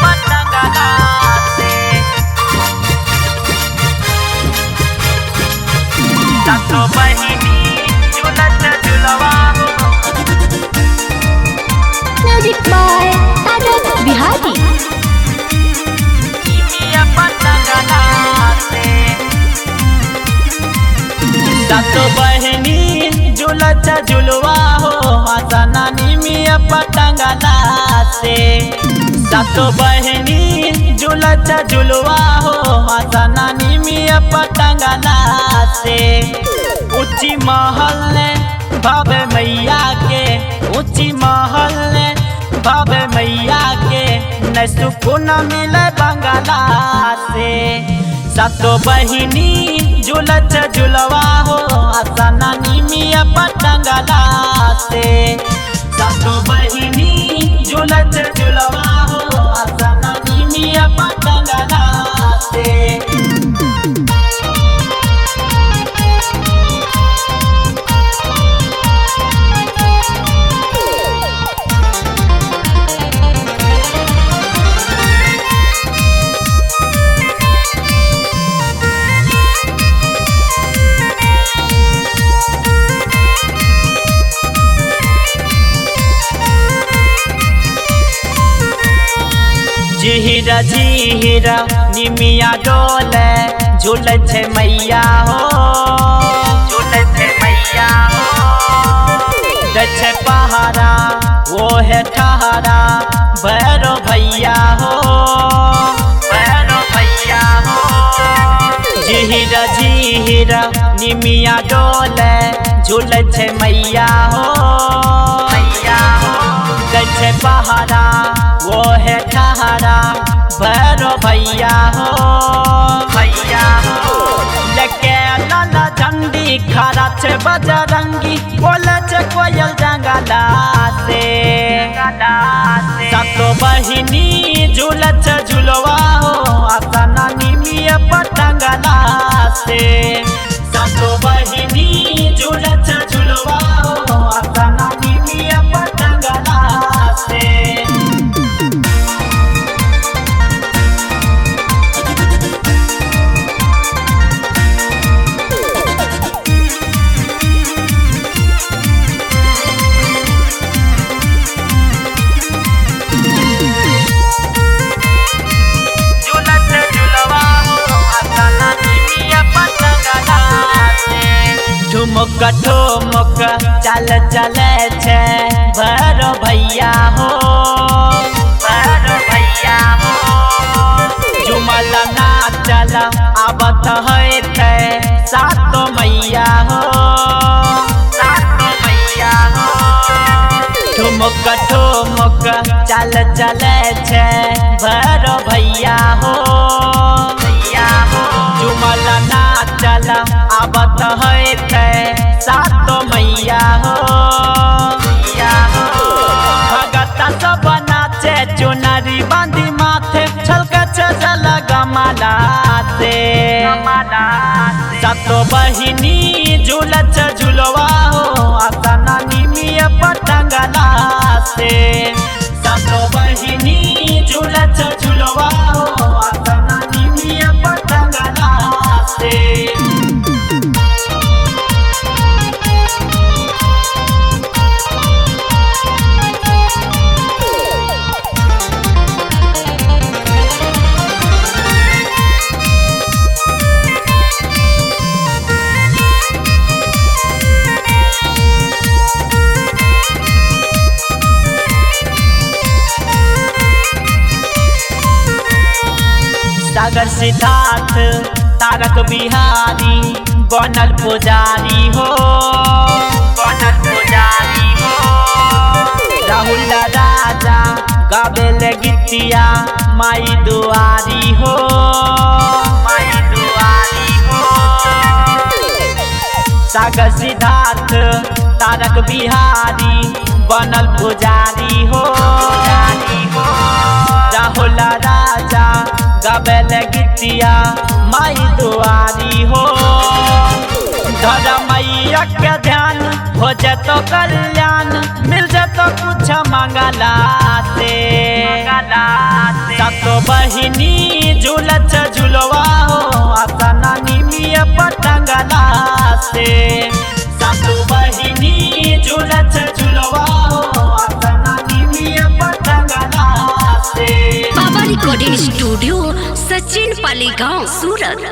पटंगला से सातो बहिनी झूलत झुलवा म्यूजिक बाय आदर्श बिहारी। पटंगला से सातो बहिनी झूलत झुलवा हो हसना निमिया पटंगला से सातो बहिनी झूलत झुलवा हो हसना निमिया पटंगला से ऊंची महल ने भव्य मैया के ऊंची महल ने भव्य मैया के न सुकून मिले बंगला से सातो बहिनी झूलत झुलवा हो हसना निमिया पटंगला से सातो बहिनी झूलत झुलवा हो हसना निमिया पटंगला से झिहिरा झिहिरा निमिया डोले झूले छे मैया हो झूले छे मैया हो दछे पहाड़ा वो है ठहरा भैरो भैया हो भैरो भैया हो झिहिरा झिहिरा निमिया डोले झूले छे मैया हो मैया हो दछे पहाड़ा वो है ठहरा भैरो भैया हो भैया हो लेके लाला झंडी खड़ा छे बजरंगी बोले छे कोयल जंगला से सातो बहिनी झूलत झुलवा हो हसना निमिया पटंगला से सातो बहिनी झूलत झुलवा हो हसना निमिया पटंगला से ठुमक ठुमक चल चले छे भैरो भैया हो भैरो भैया हो झुमल नाचल आबत है सातो मैया हो सातो मैया हो ठुमक ठुमक चल चले छे भैरो भैया हो भैया हो झुमल नाचल आबत है सातो मैया हो मैया हो भगत सब नाचे चुनरी बांधी माथे छलके जल गमला से सातो बहिनी झूलत झुलवा हो हसना निमिया पटंगला से सातो बहिनी झूलत झुलवा हो हसना निमिया पटंगला से सागर सिद्धार्थ तारक बिहारी बनल पुजारी हो बनल पुजारी हो राहुल राजा गावेले गीतिया माई दुआरी हो माई दुआरी हो सागर सिद्धार्थ तारक बिहारी बनल पुजारी हो राहुल राजा गावेले गीतिया माई दुआरी हो धरा मैया के ध्यान हो जतो कल्याण मिल जतो कुछ मंगला से सातो बहिनी झूलत झुलवा हो आसना निमिया पटंगला से सातो बहिनी झूलत झुलवा हो आसना निमिया पटंगला से। बाबा रिकॉर्डिंग स्टूडियो, सचिन पालीगांव, सूरत।